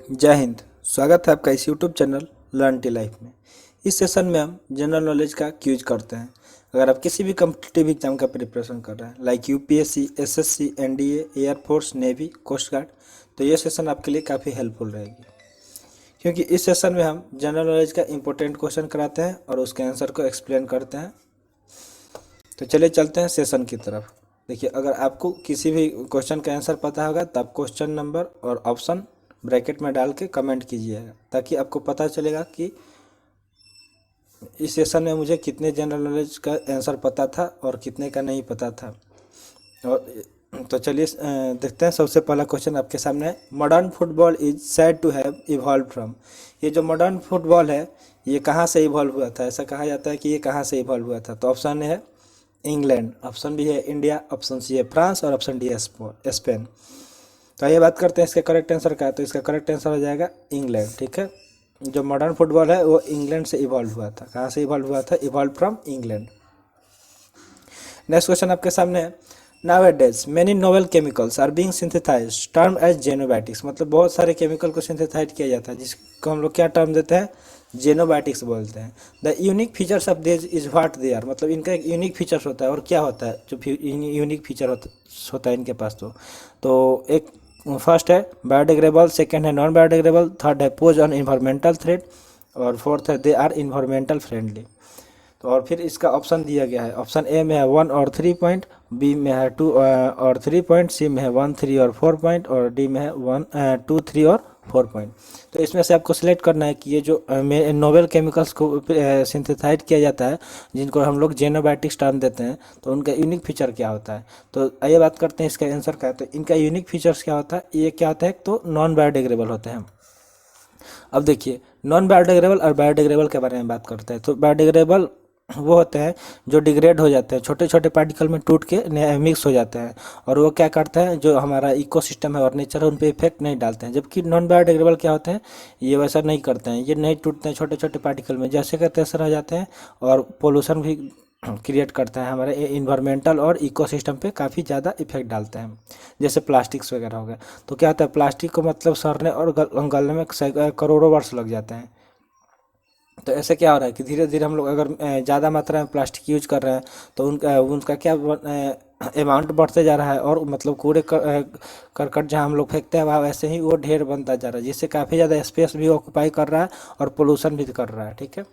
जय हिंद। स्वागत है आपका इस YouTube channel learn tea life में। इस सेशन में हम जनरल नॉलेज का क्यूज करते हैं। अगर आप किसी भी कम्पिटिटिव एग्जाम का प्रिपरेशन कर रहे हैं like UPSC, SSC, NDA, air force, navy, coast guard, तो ये सेशन आपके लिए काफ़ी हेल्पफुल रहेगी, क्योंकि इस सेशन में हम जनरल नॉलेज का इंपॉर्टेंट क्वेश्चन कराते हैं और उसके आंसर को एक्सप्लेन करते हैं। तो चलिए चलते हैं सेशन की तरफ। देखिए, अगर आपको किसी भी क्वेश्चन का आंसर पता होगा तो आप क्वेश्चन नंबर और ऑप्शन ब्रैकेट में डाल के कमेंट कीजिएगा, ताकि आपको पता चलेगा कि इस सेशन में मुझे कितने जनरल नॉलेज का आंसर पता था और कितने का नहीं पता था। और तो चलिए देखते हैं। सबसे पहला क्वेश्चन आपके सामने है, modern football is said to have evolve from. ये जो मॉडर्न फुटबॉल है, ये कहाँ से इवॉल्व हुआ था? ऐसा कहा जाता है कि ये कहाँ से इवॉल्व हुआ था। तो ऑप्शन है इंग्लैंड, ऑप्शन बी है इंडिया, ऑप्शन सी है फ्रांस और ऑप्शन डी है स्पेन। तो आइए बात करते हैं इसके करेक्ट आंसर का। तो इसका करेक्ट आंसर हो जाएगा इंग्लैंड। ठीक है, जो मॉडर्न फुटबॉल है वो इंग्लैंड से इवॉल्व हुआ था। कहाँ से इवॉल्व हुआ था? Evolve from England. Next question आपके सामने है, nowadays many novel chemicals are being synthesised term as xenobiotics. मतलब बहुत सारे केमिकल को सिंथेसाइज किया जाता है, जिसको हम लोग क्या टर्म देते हैं? जेनोबायोटिक्स बोलते हैं। The unique features of this is what they are. मतलब इनका एक यूनिक फीचर्स होता है, और क्या होता है जो यूनिक फीचर होता है इनके पास? तो एक फर्स्ट है बायोडिग्रेडेबल, सेकंड है नॉन बायोडिग्रेडेबल, थर्ड है पोज ऑन इन्वायरमेंटल थ्रेट, और फोर्थ है दे आर इन्वायरमेंटल फ्रेंडली। तो और फिर इसका ऑप्शन दिया गया है। ऑप्शन ए में है 1 और 3 पॉइंट, बी में है 2 और 3 पॉइंट, सी में है 1, 3 और 4 पॉइंट, और डी में है 1, 2, 3 और 4 पॉइंट। तो इसमें से आपको सिलेक्ट करना है कि ये जो नोवेल केमिकल्स को सिंथेसाइज किया जाता है, जिनको हम लोग जेनोबायोटिक्स टर्म देते हैं, तो उनका यूनिक फीचर क्या होता है। तो आइए बात करते हैं इसका आंसर का। तो इनका यूनिक फीचर्स क्या होता है? ये क्या होता है? तो नॉन बायोडिग्रेडेबल होते हैं। अब देखिए, नॉन बायोडिग्रेडेबल और बायोडिग्रेडेबल के बारे में बात करते हैं। तो बायोडिग्रेडेबल वो होते हैं जो डिग्रेड हो जाते हैं, छोटे छोटे पार्टिकल में टूट के मिक्स हो जाते हैं, और वो क्या करते हैं, जो हमारा इकोसिस्टम है और नेचर है उन पे इफेक्ट नहीं डालते हैं। जबकि नॉन बायोडिग्रेडेबल क्या होते हैं, ये वैसा नहीं करते हैं, ये नहीं टूटते हैं, छोटे छोटे पार्टिकल में जैसे का तैसे रह जाते हैं, और पोल्यूशन भी क्रिएट करता है, हमारे इन्वायरमेंटल और इकोसिस्टम पे काफ़ी ज़्यादा इफेक्ट डालते हैं, जैसे प्लास्टिक्स वगैरह हो गया। तो क्या होता है, प्लास्टिक को मतलब सड़ने और गलने में करोड़ों वर्ष लग जाते हैं। तो ऐसे क्या हो रहा है कि धीरे धीरे हम लोग अगर ज़्यादा मात्रा में प्लास्टिक यूज कर रहे हैं, तो उनका क्या अमाउंट बढ़ते जा रहा है, और मतलब कूड़े करकट जहाँ हम लोग फेंकते हैं वहाँ वैसे ही वो ढेर बनता जा रहा है, जिससे काफ़ी ज़्यादा स्पेस भी ऑक्यूपाई कर रहा है और पोल्यूशन भी कर रहा है। ठीक है,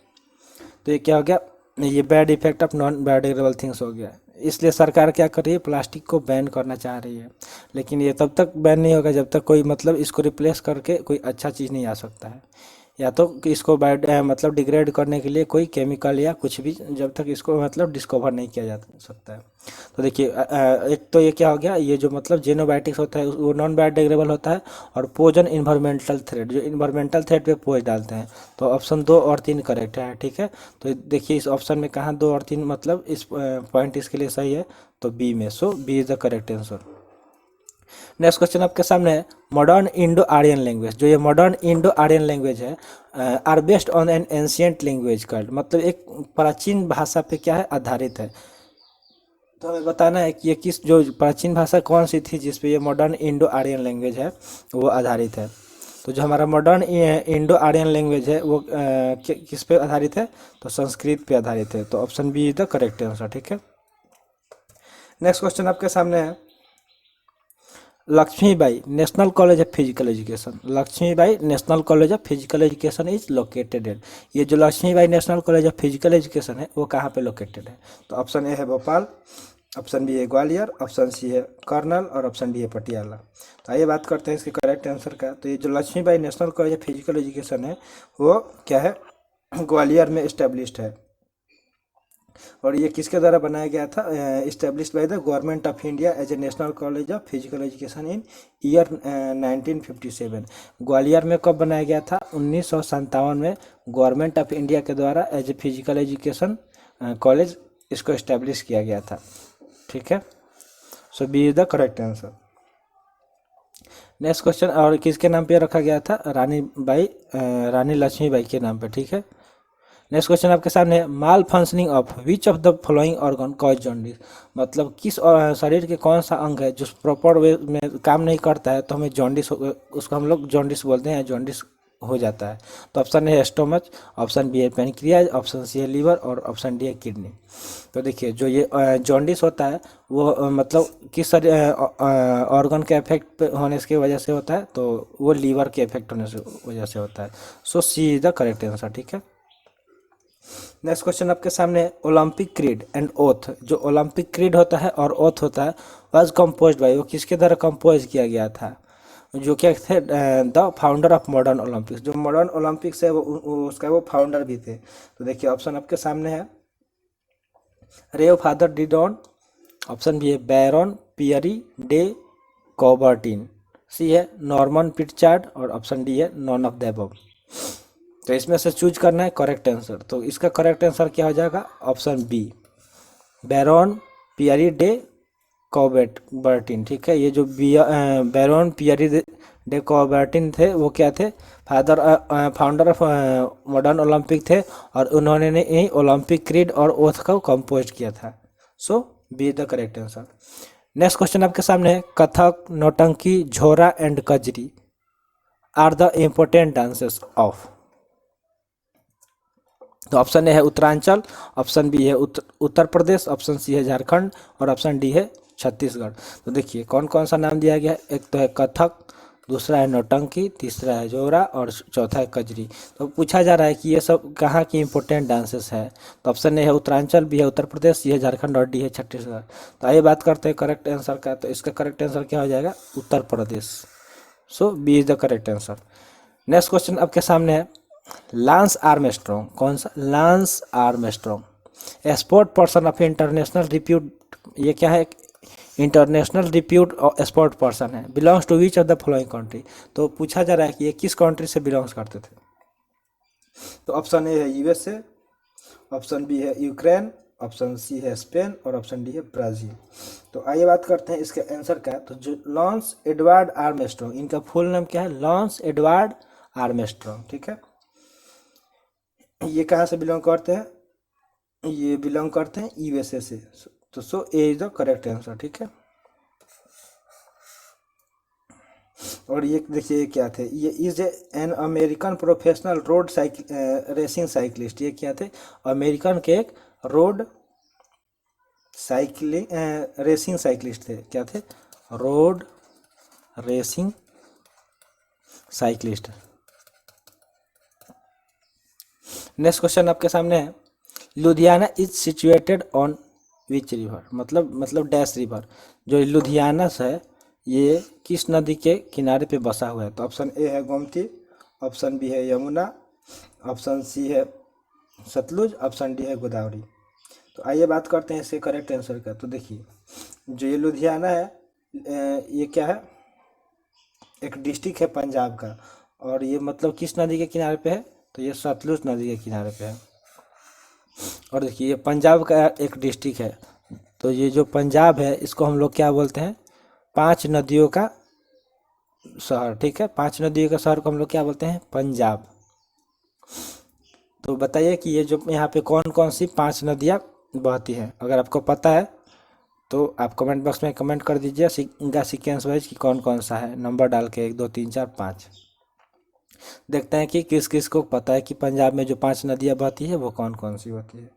तो ये क्या हो गया, ये bad effect of non biodegradable things हो गया। इसलिए सरकार क्या कर रही है, प्लास्टिक को बैन करना चाह रही है। लेकिन ये तब तक बैन नहीं होगा जब तक कोई मतलब इसको रिप्लेस करके कोई अच्छा चीज़ नहीं आ सकता है, या तो कि इसको मतलब डिग्रेड करने के लिए कोई केमिकल या कुछ भी जब तक इसको मतलब डिस्कवर नहीं किया जा सकता है। तो देखिए, एक तो ये क्या हो गया, ये जो मतलब जेनोबायोटिक्स होता है वो नॉन बायोडिग्रेडेबल होता है, और पोजन इन्वायरमेंटल थ्रेट, जो इन्वायरमेंटल थ्रेट पे पोज डालते हैं। तो ऑप्शन 2 और 3 करेक्ट है। ठीक है, तो देखिए इस ऑप्शन में कहाँ 2 और 3, मतलब इस पॉइंट इसके लिए सही है, तो बी में। So B is the correct answer. Next question आपके सामने है, मॉडर्न इंडो आर्यन लैंग्वेज। जो ये मॉडर्न इंडो आर्यन लैंग्वेज है, are based on an ancient language called. मतलब एक प्राचीन भाषा पे क्या है, आधारित है। तो हमें बताना है कि ये किस, जो प्राचीन भाषा कौन सी थी जिसपे ये मॉडर्न इंडो आर्यन लैंग्वेज है वो आधारित है। तो जो हमारा मॉडर्न इंडो आर्यन लैंग्वेज है वो किस पे आधारित है? तो संस्कृत पे आधारित है। तो option B is the correct answer. ठीक है, नेक्स्ट क्वेश्चन आपके सामने है, Lakshmibai National College of Physical Education. Lakshmibai National College of Physical Education is located at. ये जो Lakshmibai National College of Physical Education है वो कहाँ पे लोकेटेड है? तो ऑप्शन ए है भोपाल, ऑप्शन बी है ग्वालियर, ऑप्शन सी है कर्नल, और ऑप्शन डी है पटियाला। तो आइए बात करते हैं इसके करेक्ट आंसर का। तो ये जो Lakshmibai National College of Physical Education है वो क्या है, ग्वालियर में इस्टेब्लिश्ड है। और ये किसके द्वारा बनाया गया था? Established by the government of India as a National College of Physical Education in year 1957। Gwalior में कब बनाया गया था? 1957 में गवर्नमेंट ऑफ इंडिया के द्वारा as a physical education college इसको इस्टेब्लिश किया गया था। ठीक है, so B is the correct answer. Next question, और किसके नाम पे रखा गया था? रानी लक्ष्मीबाई के नाम पे। ठीक है, नेक्स्ट क्वेश्चन आपके सामने है, malfunctioning of which of the following organ cause jaundice. मतलब किस शरीर के कौन सा अंग है जो प्रॉपर वे में काम नहीं करता है तो हमें जॉन्डिस, उसको हम लोग जॉन्डिस बोलते हैं, जॉन्डिस हो जाता है। तो ऑप्शन ए है स्टोमच, ऑप्शन बी है पेनक्रियाज, ऑप्शन सी है लीवर और ऑप्शन डी है किडनी। तो देखिए जो ये जॉन्डिस होता है वो मतलब किस ऑर्गन के इफेक्ट होने की वजह से होता है, तो वो लीवर के इफेक्ट होने से वजह से होता है। सो सी इज द करेक्ट आंसर, ठीक है। नेक्स्ट क्वेश्चन आपके सामने है, ओलंपिक क्रीड एंड ओथ। जो ओलंपिक क्रीड होता है और ओथ होता है वाज कंपोज्ड बाय, वो किसके द्वारा कंपोज किया गया था, जो क्या थे, the founder of modern Olympics. जो मॉडर्न ओलंपिक्स है उसका वो फाउंडर भी थे। तो देखिए ऑप्शन आपके सामने है, रेव फादर डिडॉन, ऑप्शन बी है बैरन पियरी डे कॉबर्टिन, सी है नॉर्मन पिटचार्ड और ऑप्शन डी है नॉन ऑफ द अबव। तो इसमें से चूज करना है करेक्ट आंसर। तो इसका करेक्ट आंसर क्या हो जाएगा, ऑप्शन बी बैरन पियरी डे कॉबर्टिन, ठीक है। ये जो बैरन पियरी डे कॉबर्टिन थे वो क्या थे, फाउंडर ऑफ मॉडर्न ओलंपिक थे और उन्होंने यही ओलंपिक क्रीड और ओथ को कंपोज किया था। So B is the correct answer. Next question आपके सामने है, Kathak, Nautanki, Jhora and Kajari are the important dances of. तो ऑप्शन ए है उत्तरांचल, ऑप्शन बी है उत्तर प्रदेश, ऑप्शन सी है झारखंड और ऑप्शन डी है छत्तीसगढ़। तो देखिए कौन कौन सा नाम दिया गया है, एक तो है कथक, दूसरा है नौटंकी, तीसरा है जोरा और चौथा है कजरी। तो पूछा जा रहा है कि ये सब कहाँ की इंपॉर्टेंट डांसेस है। तो ऑप्शन ए है उत्तरांचल, बी है उत्तर प्रदेश, सी है झारखंड और डी है छत्तीसगढ़। तो आइए बात करते हैं करेक्ट आंसर का। तो इसका करेक्ट आंसर क्या हो जाएगा, Uttar Pradesh. So B is the correct answer. Next question आपके सामने है, लांस आर्मस्ट्रॉन्ग, कौन सा, Lance Armstrong, a sport person of international repute. ये क्या है, इंटरनेशनल रिप्यूट स्पोर्ट पर्सन है, belongs to which of the following country. तो पूछा जा रहा है कि ये किस कंट्री से बिलोंग्स करते थे। तो ऑप्शन ए है यूएसए, ऑप्शन बी है यूक्रेन, ऑप्शन सी है स्पेन और ऑप्शन डी है ब्राजील। तो आइए बात करते हैं इसके आंसर का। तो जो लॉन्स एडवर्ड आर्मस्ट्रॉन्ग, इनका फुल नाम क्या है, लॉन्स एडवर्ड आर्मस्ट्रॉन्ग, ठीक है। ये कहाँ से बिलोंग करते हैं, ये बिलोंग करते हैं यूएसए से। तो सो A is the correct answer, ठीक है। और ये देखिए क्या थे, ये is an American professional road racing cyclist. ये क्या थे, अमेरिकन के एक रोड साइकिलिंग रेसिंग साइकिलिस्ट थे। क्या थे, road racing cyclist. Next question आपके सामने है, Ludhiana is situated on which river. मतलब डैश रिवर। जो लुधियाना है ये किस नदी के किनारे पे बसा हुआ है। तो ऑप्शन ए है गोमती, ऑप्शन बी है यमुना, ऑप्शन सी है सतलुज, ऑप्शन डी है गोदावरी। तो आइए बात करते हैं इसके करेक्ट आंसर का। तो देखिए जो ये लुधियाना है ये क्या है, एक डिस्ट्रिक्ट है पंजाब का और ये मतलब किस नदी के किनारे पे है, तो ये सतलुज नदी के किनारे पे है। और देखिए ये पंजाब का एक डिस्ट्रिक्ट है। तो ये जो पंजाब है इसको हम लोग क्या बोलते हैं, 5 नदियों का शहर, ठीक है। 5 नदियों का शहर को हम लोग क्या बोलते हैं, पंजाब। तो बताइए कि ये जो यहाँ पे कौन कौन सी 5 नदियाँ बहती हैं। अगर आपको पता है तो आप कमेंट बॉक्स में कमेंट कर दीजिए इनका सीक्वेंस वाइज कि कौन कौन सा है, नंबर डाल के 1 2 3 4 5। देखते हैं कि किस किस को पता है कि पंजाब में जो 5 नदियाँ बहती है वो कौन कौन सी होती है,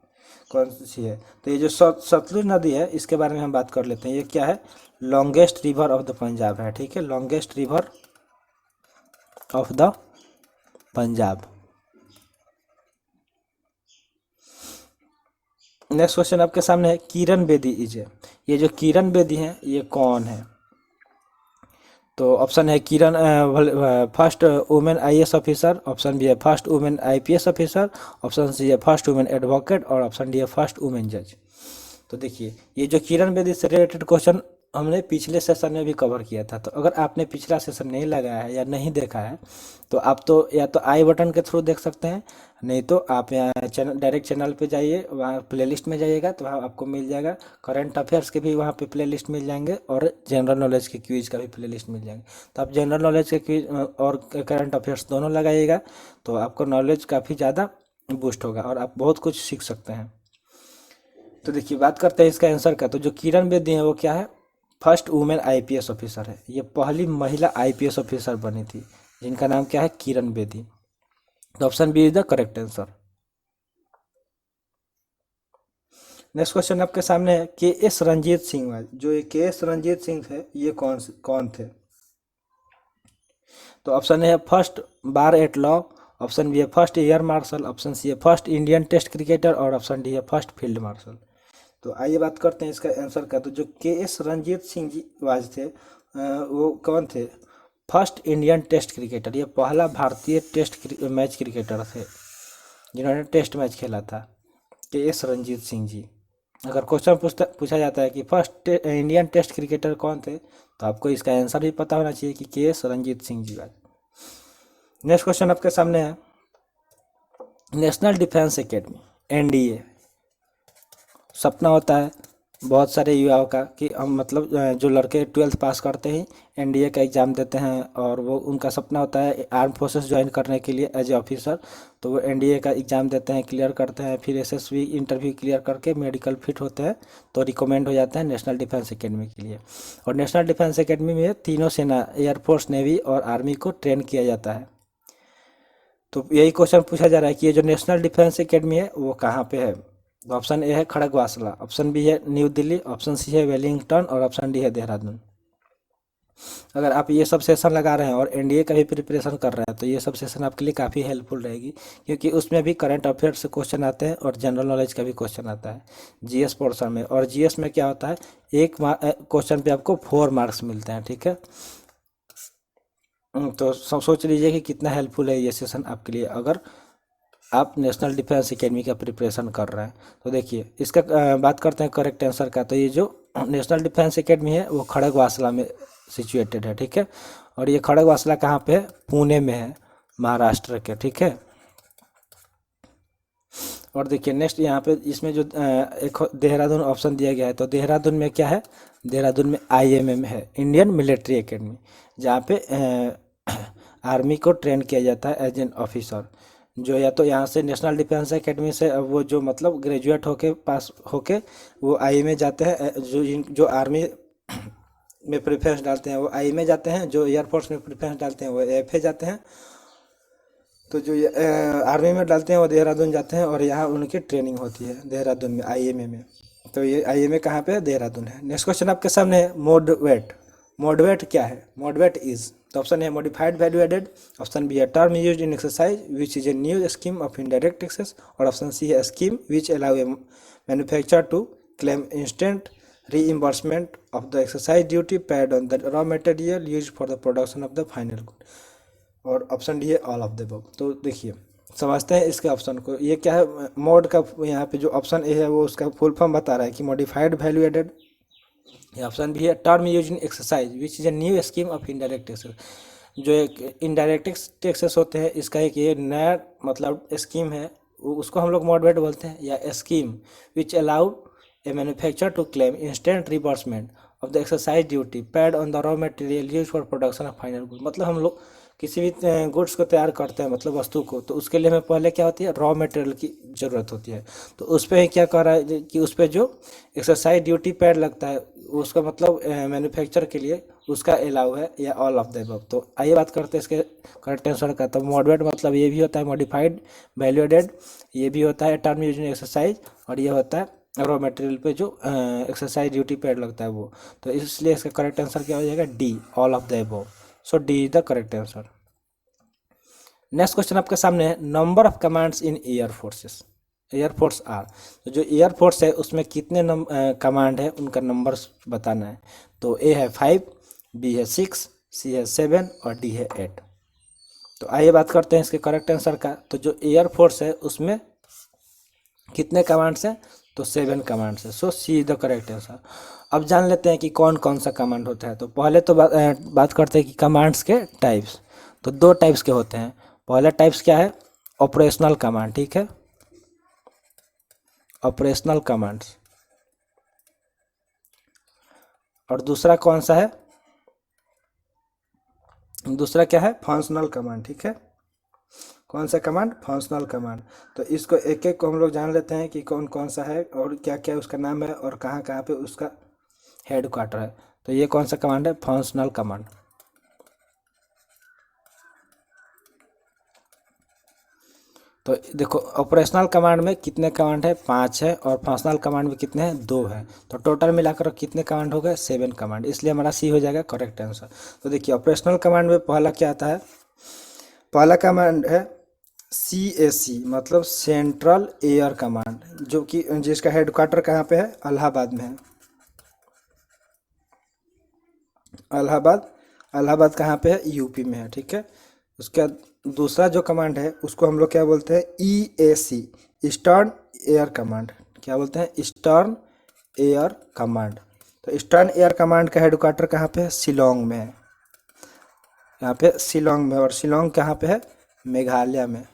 कौन सी है। तो ये जो सतलुज नदी है इसके बारे में हम बात कर लेते हैं। ये क्या है, longest river of the Punjab है, ठीक है, longest river of the Punjab. Next question आपके सामने है, किरण बेदी इज, ये जो किरण बेदी हैं ये कौन है। तो ऑप्शन है Kiran first women IAS officer, option B है first women IPS officer, option C है फर्स्ट वुमेन एडवोकेट और ऑप्शन डी है फर्स्ट वुमेन जज। तो देखिए ये जो किरण बेदी से रिलेटेड क्वेश्चन हमने पिछले सेशन में भी कवर किया था। तो अगर आपने पिछला सेशन नहीं लगाया है या नहीं देखा है तो आप तो या तो आई बटन के थ्रू देख सकते हैं, नहीं तो आप यहाँ डायरेक्ट चैनल पे जाइए, वहाँ प्लेलिस्ट में जाइएगा तो वहाँ आपको मिल जाएगा। करंट अफेयर्स के भी वहाँ पे प्लेलिस्ट मिल जाएंगे और जनरल नॉलेज के क्विज का भी प्लेलिस्ट मिल जाएंगे। तो आप जनरल नॉलेज के क्विज और करंट अफेयर्स दोनों लगाइएगा तो आपको नॉलेज काफ़ी ज़्यादा बूस्ट होगा और आप बहुत कुछ सीख सकते हैं। तो देखिए बात करते हैं इसका आंसर का। तो जो किरण बेदी है वो क्या है, फर्स्ट वुमेन आईपीएस ऑफिसर है। ये पहली महिला आईपीएस ऑफिसर बनी थी, जिनका नाम क्या है, किरण बेदी। तो option B is the correct answer. Next question आपके सामने है, के एस रंजीत सिंह है। जो ये के एस रंजीत सिंह है ये कौन थे। तो ऑप्शन ए है first bar at law, option B है first air marshal, option C है फर्स्ट इंडियन टेस्ट क्रिकेटर और ऑप्शन डी है फर्स्ट फील्ड मार्शल। तो आइए बात करते हैं इसका आंसर का। तो जो K S Ranjit Singh ji was थे वो कौन थे, फर्स्ट इंडियन टेस्ट क्रिकेटर। ये पहला भारतीय टेस्ट मैच क्रिकेटर थे जिन्होंने टेस्ट मैच खेला था, के एस रंजीत सिंह जी। अगर क्वेश्चन पूछा जाता है कि फर्स्ट इंडियन टेस्ट क्रिकेटर कौन थे, तो आपको इसका आंसर भी पता होना चाहिए कि के एस रंजीत सिंह जी। नेक्स्ट क्वेश्चन आपके सामने है, नेशनल डिफेंस एकेडमी एनडीए सपना होता है बहुत सारे युवाओं का कि हम मतलब जो लड़के 12th पास करते ही एनडीए का एग्ज़ाम देते हैं और वो उनका सपना होता है आर्म फोर्सेस ज्वाइन करने के लिए एज ए ऑफिसर। तो वो एनडीए का एग्ज़ाम देते हैं, क्लियर करते हैं, फिर एसएसबी इंटरव्यू क्लियर करके मेडिकल फिट होते हैं तो रिकमेंड हो जाते हैं नेशनल डिफेंस एकेडमी के लिए। और नेशनल डिफेंस एकेडमी में तीनों सेना एयरफोर्स, नेवी और आर्मी को ट्रेन किया जाता है। तो यही क्वेश्चन पूछा जा रहा है कि ये जो नेशनल डिफेंस एकेडमी है वो कहाँ पे है। तो ऑप्शन ए है खड़गवासला, ऑप्शन बी है न्यू दिल्ली, ऑप्शन सी है वेलिंगटन और ऑप्शन डी है देहरादून। अगर आप ये सब सेशन लगा रहे हैं और एनडीए का भी प्रिपरेशन कर रहे हैं तो ये सब सेशन आपके लिए काफ़ी हेल्पफुल रहेगी, क्योंकि उसमें भी करंट अफेयर से क्वेश्चन आते हैं और जनरल नॉलेज का भी क्वेश्चन आता है जीएस पोर्शन में। और जीएस में क्या होता है, एक क्वेश्चन पे आपको 4 मार्क्स मिलते हैं, ठीक है। तो सोच लीजिए कि कितना हेल्पफुल है ये सेशन आपके लिए अगर आप नेशनल डिफेंस एकेडमी का प्रिपरेशन कर रहे हैं। तो देखिए इसका बात करते हैं करेक्ट आंसर का। तो ये जो नेशनल डिफेंस एकेडमी है वो खड़गवासला में सिचुएटेड है, ठीक है। और ये खड़गवासला कहाँ पे है, पुणे में है, महाराष्ट्र के, ठीक है। और देखिए नेक्स्ट यहाँ पे इसमें जो एक देहरादून ऑप्शन दिया गया है, तो देहरादून में क्या है, देहरादून में आईएमएम है, इंडियन मिलिट्री एकेडमी, जहाँ पे आर्मी को ट्रेन किया जाता है एज एन ऑफिसर। जो या तो यहाँ से नेशनल डिफेंस एकेडमी से अब वो जो मतलब ग्रेजुएट होके पास होके वो आई में जाते हैं, जो आर्मी में प्रेफरेंस डालते हैं वो आई में जाते हैं, जो एयरफोर्स में प्रेफरेंस डालते हैं वो एफ ए जाते हैं। तो जो ये आर्मी में डालते हैं वो देहरादून जाते हैं और यहाँ उनकी ट्रेनिंग होती है देहरादून में आईएमए में। तो ये आईएमए कहाँ पे है, देहरादून है। नेक्स्ट क्वेश्चन आपके सामने है, मोडवेट। मोडवेट क्या है, मोडवेट इज। तो ऑप्शन है modified value added, option B है term used in exercise which is a new scheme of indirect taxes और ऑप्शन सी है scheme which allow a manufacture to claim instant reimbursement of the exercise duty paid on the raw material used for the production of the final good। और option D है all of the above. तो देखिए समझते हैं इसके option को। ये क्या है, मोड का यहाँ पे जो ऑप्शन ए है वो उसका फुल फॉर्म बता रहा है कि modified value added. Option B है term use in exercise which is a new scheme of indirect taxes. जो एक इनडायरेक्ट टैक्सेस होते हैं इसका एक ये नया मतलब स्कीम है, उसको हम लोग मॉडरेट बोलते हैं, या scheme which allowed a manufacture to claim instant reimbursement of the exercise duty paid on the raw material use for production of final good. मतलब हम लोग किसी भी गुड्स को तैयार करते हैं मतलब वस्तु को, तो उसके लिए हमें पहले क्या होती है, रॉ मटेरियल की ज़रूरत होती है। तो उस पर क्या कर रहा है कि उस पर जो एक्सरसाइज ड्यूटी पेड लगता है उसका मतलब मैन्युफैक्चर के लिए उसका अलाउ है, या ऑल ऑफ द अबव। तो आइए बात करते हैं इसके करेक्ट आंसर का। तो मॉडरेट मतलब ये भी होता है मॉडिफाइड वैल्यू एडेड, ये भी होता है टर्म यूज इन एक्सरसाइज, और ये होता है रॉ मटेरियल पे जो एक्सरसाइज ड्यूटी पेड लगता है वो। तो इसलिए इसका करेक्ट आंसर क्या हो जाएगा, D, all of the above. So D is the correct answer. Next question आपके सामने है, number of commands in air forces. Air force are, तो जो एयरफोर्स है उसमें कितने कमांड है उनका नंबर बताना है। तो ए है 5, बी है 6, सी है 7 और डी है 8। तो आइए बात करते हैं इसके करेक्ट आंसर का। तो जो एयरफोर्स है उसमें कितने कमांड्स हैं, तो 7 कमांड्स है। सो सी इज द करेक्ट आंसर। अब जान लेते हैं कि कौन कौन सा कमांड होता है। तो पहले तो बात करते हैं कि कमांड्स के टाइप्स। तो 2 टाइप्स के होते हैं। पहला टाइप्स क्या है, ऑपरेशनल कमांड, ठीक है, ऑपरेशनल कमांड्स। और दूसरा कौन सा है, दूसरा क्या है, फंक्शनल कमांड, ठीक है। कौन सा कमांड? Functional command. तो इसको एक एक को हम लोग जान लेते हैं कि कौन कौन सा है और क्या क्या उसका नाम है और कहाँ कहाँ पे उसका हेड क्वार्टर है। तो ये कौन सा कमांड है? Functional command. तो देखो ऑपरेशनल कमांड में कितने कमांड है? 5 है, और फंक्शनल कमांड में कितने हैं? 2 है। तो टोटल मिलाकर कितने कमांड हो गए? 7 कमांड। इसलिए हमारा सी हो जाएगा करेक्ट आंसर। तो देखिए ऑपरेशनल कमांड में पहला क्या आता है? पहला कमांड है CAC, मतलब सेंट्रल एयर कमांड, जो कि जिसका हेड क्वार्टर कहाँ पे है? इलाहाबाद में है। इलाहाबाद, इलाहाबाद कहाँ पे है? यूपी में है, ठीक है। उसका दूसरा जो कमांड है उसको हम लोग क्या बोलते हैं? EAC, eastern air command. क्या बोलते हैं? Eastern air command. तो ईस्टर्न एयर कमांड का हेड क्वार्टर कहाँ पे है? शिलोंग में है। यहाँ पे शिलोंग में, और शिलोंग कहाँ पे है? मेघालय में।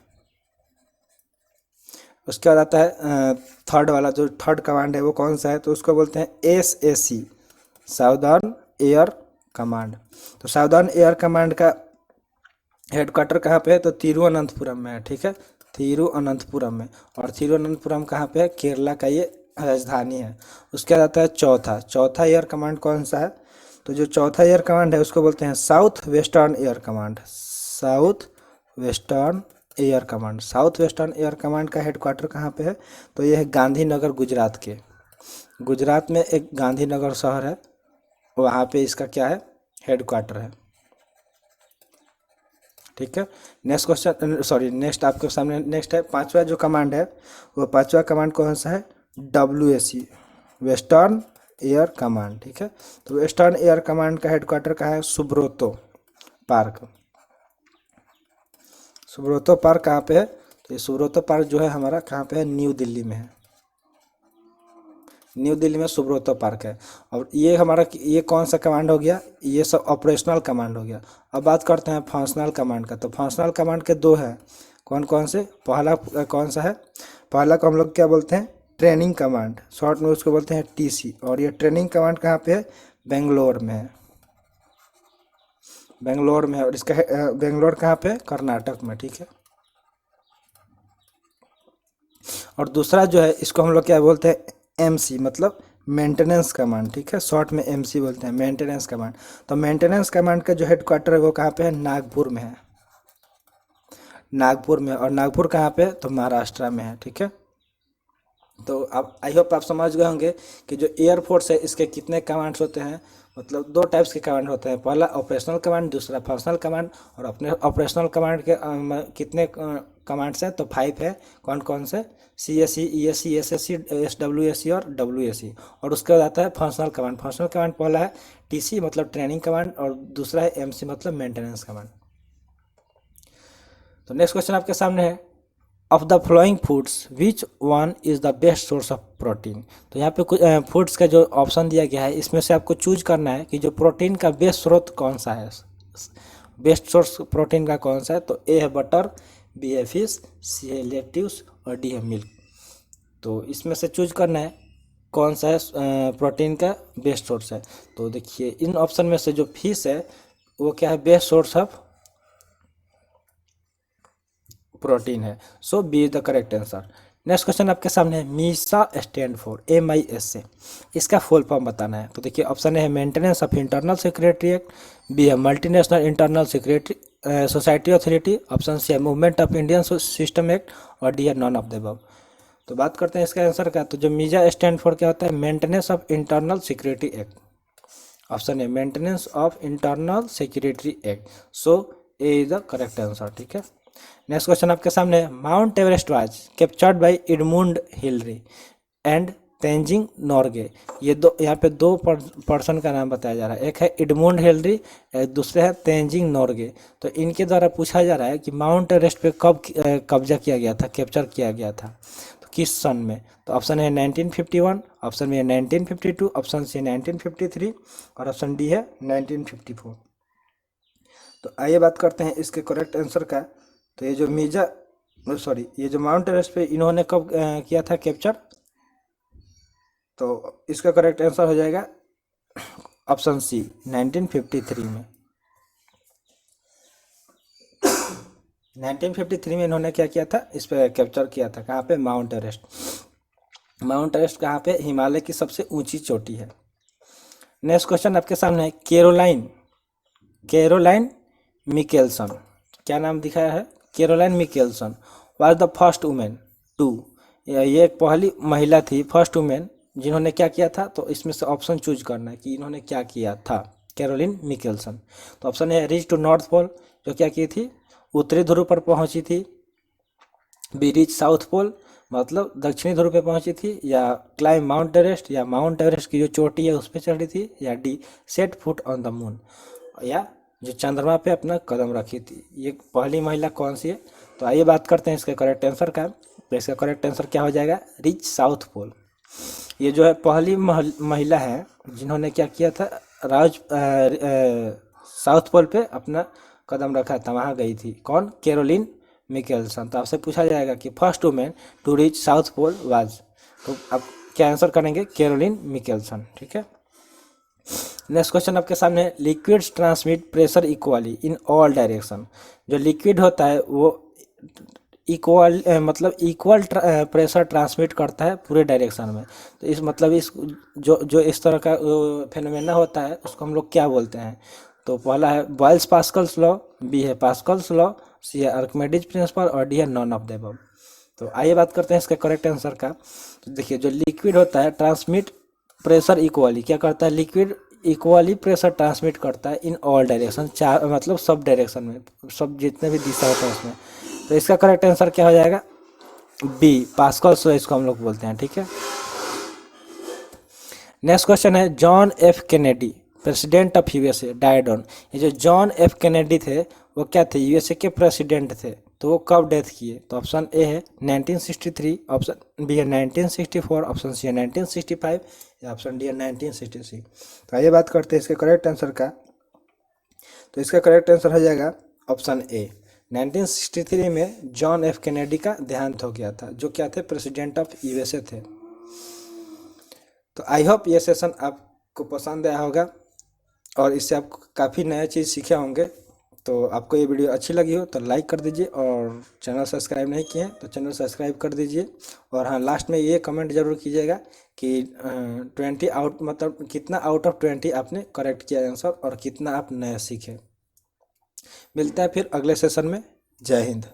उसके बाद आता है थर्ड वाला, जो थर्ड कमांड है वो कौन सा है? तो उसको बोलते हैं SAC, साउदर्न एयर कमांड। तो साउदर्न एयर कमांड का हेड क्वार्टर कहाँ पे है? तो तिरुवनंतपुरम में है, ठीक है। तिरुवनंतपुरम में। और तिरुवनंतपुरम कहाँ पे है? केरला का ये राजधानी है। उसके बाद आता है चौथा, चौथा एयर कमांड कौन सा है? तो जो चौथा एयर कमांड है उसको बोलते हैं south western air command. South western air command. South western air command का हेड क्वार्टर कहाँ पे है? तो ये है गांधीनगर, गुजरात के। गुजरात में एक गांधीनगर शहर है, वहाँ पे इसका क्या है? हेड क्वार्टर है, ठीक है। नेक्स्ट क्वेश्चन, सॉरी नेक्स्ट आपके सामने नेक्स्ट है पांचवा जो कमांड है, वो पांचवा कमांड कौन सा है? WAC, वेस्टर्न एयर कमांड, ठीक है। तो वेस्टर्न एयर कमांड का हेड क्वार्टर कहाँ है? सुब्रोतो पार्क। सुब्रोतो पार्क कहाँ पे है? तो ये सुब्रोतो पार्क जो है हमारा कहाँ पे है? न्यू दिल्ली में है। न्यू दिल्ली में सुब्रोतो पार्क है। और ये हमारा ये कौन सा कमांड हो गया? ये सब ऑपरेशनल कमांड हो गया। अब बात करते हैं फंक्शनल कमांड का। तो फंक्शनल कमांड के 2 हैं, कौन कौन से? पहला कौन सा है? पहला को हम लोग क्या बोलते हैं? ट्रेनिंग कमांड, शॉर्ट में उसको बोलते हैं TC। और ये ट्रेनिंग कमांड कहाँ पे है? बेंगलोर में है। बेंगलोर में है, और इसका बेंगलोर कहाँ पे है? कर्नाटक में, ठीक है। और दूसरा जो है इसको हम लोग क्या बोलते हैं? MC, मतलब मेंटेनेंस कमांड, ठीक है। शॉर्ट में MC बोलते हैं, मेंटेनेंस कमांड। तो मेंटेनेंस कमांड का जो हेड क्वार्टर है वो कहाँ पे है? नागपुर में है। नागपुर में, और नागपुर कहाँ पे है? तो महाराष्ट्र में है, ठीक है। तो अब आई होप आप समझ गए होंगे कि जो एयरफोर्स है इसके कितने कमांड्स होते हैं। मतलब 2 टाइप्स के कमांड होते हैं, पहला ऑपरेशनल कमांड, दूसरा फंक्शनल कमांड। और अपने ऑपरेशनल कमांड के कितने कमांड्स हैं? तो 5 है। कौन कौन से? CAC, EAC, SAC, SWAC और WAC। और उसके बाद आता है फंक्शनल कमांड। फंक्शनल कमांड पहला है TC, मतलब ट्रेनिंग कमांड, और दूसरा है MC, मतलब मेंटेनेंस कमांड। तो नेक्स्ट क्वेश्चन आपके सामने है, of the flowing foods which one is the best source of protein. तो यहाँ पे कुछ फूड्स का जो ऑप्शन दिया गया है इसमें से आपको चूज करना है कि जो प्रोटीन का बेस्ट स्रोत कौन सा है, बेस्ट सोर्स प्रोटीन का कौन सा है। तो A है बटर, B है फिश, C है लेट्यूस और D है मिल्क। तो इसमें से चूज करना है कौन सा है प्रोटीन का बेस्ट सोर्स है। तो देखिए इन ऑप्शन में से जो फिश है वो क्या है? बेस्ट सोर्स ऑफ प्रोटीन है। So B is the correct answer. Next question आपके सामने है, मीसा स्टैंड फॉर MISA, इसका फुल फॉर्म बताना है। तो देखिए ऑप्शन है maintenance of internal security act, B है multinational internal security society authority, option C है movement of Indian system act, और D है नॉन ऑफ द अबव। तो बात करते हैं इसका आंसर का। तो जो मीजा स्टैंड फॉर क्या होता है? Maintenance of internal security act. Option है maintenance of internal security act. So A is the correct answer, ठीक है। नेक्स्ट क्वेश्चन आपके सामने, Mount Everest was captured by Edmund Hillary and Tenzing Norgay. ये दो यहाँ पे 2 पर्सन का नाम बताया जा रहा है, एक है एडमुंड हिलरी, दूसरे है तेंजिंग नोर्गे। तो इनके द्वारा पूछा जा रहा है कि माउंट एवरेस्ट पे कब कब्जा किया गया था, कैप्चर किया गया था, तो किस सन में। तो ऑप्शन है 1951, ऑप्शन में है 1952, ऑप्शन सी 1953 और ऑप्शन डी है 1954। तो आइए बात करते हैं इसके करेक्ट आंसर का। तो ये जो ये जो माउंट एवरेस्ट पे इन्होंने कब किया था कैप्चर, तो इसका करेक्ट आंसर हो जाएगा ऑप्शन C 1953 में। 1953 में इन्होंने क्या किया था, इस पे कैप्चर किया था, कहाँ पे, माउंट एवरेस्ट। माउंट एवरेस्ट कहाँ पे, हिमालय की सबसे ऊंची चोटी है। नेक्स्ट क्वेश्चन आपके सामने है, कैरोलाइन मिकेल्सन, क्या नाम दिखाया है, Caroline Mikkelsen was the first women to, ये एक पहली महिला थी, फर्स्ट वुमेन जिन्होंने क्या किया था, तो इसमें से ऑप्शन चूज करना है कि इन्होंने क्या किया था। कैरोलिन मिकेल्सन, तो ऑप्शन है रीच टू नॉर्थ पोल, जो क्या की थी, उत्तरी ध्रुव पर पहुंची थी। बी रीच साउथ पोल, मतलब दक्षिणी ध्रुव पे पहुंची थी। या क्लाइम माउंट एवरेस्ट, या माउंट एवरेस्ट की जो चोटी है उस पर चढ़ी थी। या D set foot on the moon, या जो चंद्रमा पे अपना कदम रखी थी। ये पहली महिला कौन सी है, तो आइए बात करते हैं इसके करेक्ट आंसर का। तो इसका करेक्ट आंसर क्या हो जाएगा, रीच साउथ पोल। ये जो है पहली महिला है जिन्होंने क्या किया था, साउथ पोल पे अपना कदम रखा था, वहाँ गई थी। कौन, कैरोलिन मिकेल्सन। तो आपसे पूछा जाएगा कि first women to reach South Pole was, तो आप क्या आंसर करेंगे, कैरोलिन मिकेल्सन। ठीक है। नेक्स्ट क्वेश्चन आपके सामने, liquids transmit pressure equally in all direction. जो लिक्विड होता है वो इक्वल मतलब इक्वल प्रेशर ट्रांसमिट करता है पूरे डायरेक्शन में। तो इस मतलब इस जो इस तरह का फेनोमेना होता है उसको हम लोग क्या बोलते हैं। तो पहला है बॉयल्स पास्कल्स लॉ, बी है पास्कल्स लॉ, सी है आर्किमिडीज प्रिंसिपल, और डी है नॉन ऑफ द अबव। तो आइए बात करते हैं इसके करेक्ट आंसर का। तो देखिए, जो लिक्विड होता है ट्रांसमिट प्रेशर इक्वली, क्या करता है, लिक्विड इक्वली प्रेशर ट्रांसमिट करता है इन ऑल डायरेक्शन, चार मतलब सब डायरेक्शन में, सब जितने भी दिशा होता है उसमें। तो इसका करेक्ट आंसर क्या हो जाएगा, बी पास्कल्स लॉ, इसको हम लोग बोलते हैं। ठीक है। नेक्स्ट क्वेश्चन है, John F Kennedy president of USA died on. ये जो जॉन एफ कैनेडी थे वो क्या थे, यूएसए के प्रेसिडेंट थे। तो वो कब डेथ किए, तो ऑप्शन ए है 1963, ऑप्शन बी है 1964, ऑप्शन सी है 1965, या ऑप्शन डी है 1966। तो आइए बात करते हैं इसके करेक्ट आंसर का। तो इसका करेक्ट आंसर हो जाएगा ऑप्शन ए, 1963 में जॉन एफ कैनेडी का देहांत हो गया था, जो क्या थे, प्रेसिडेंट ऑफ यूएसए थे। तो आई होप ये सेशन आपको पसंद आया होगा और इससे आप काफ़ी नया चीज़ सीखे होंगे। तो आपको ये वीडियो अच्छी लगी हो तो लाइक कर दीजिए, और चैनल सब्सक्राइब नहीं किए हैं तो चैनल सब्सक्राइब कर दीजिए। और हाँ, लास्ट में ये कमेंट जरूर कीजिएगा कि 20 आउट मतलब कितना आउट ऑफ 20 आपने करेक्ट किया आंसर, और कितना आप नया सीखे। मिलता है फिर अगले सेशन में। जय हिंद।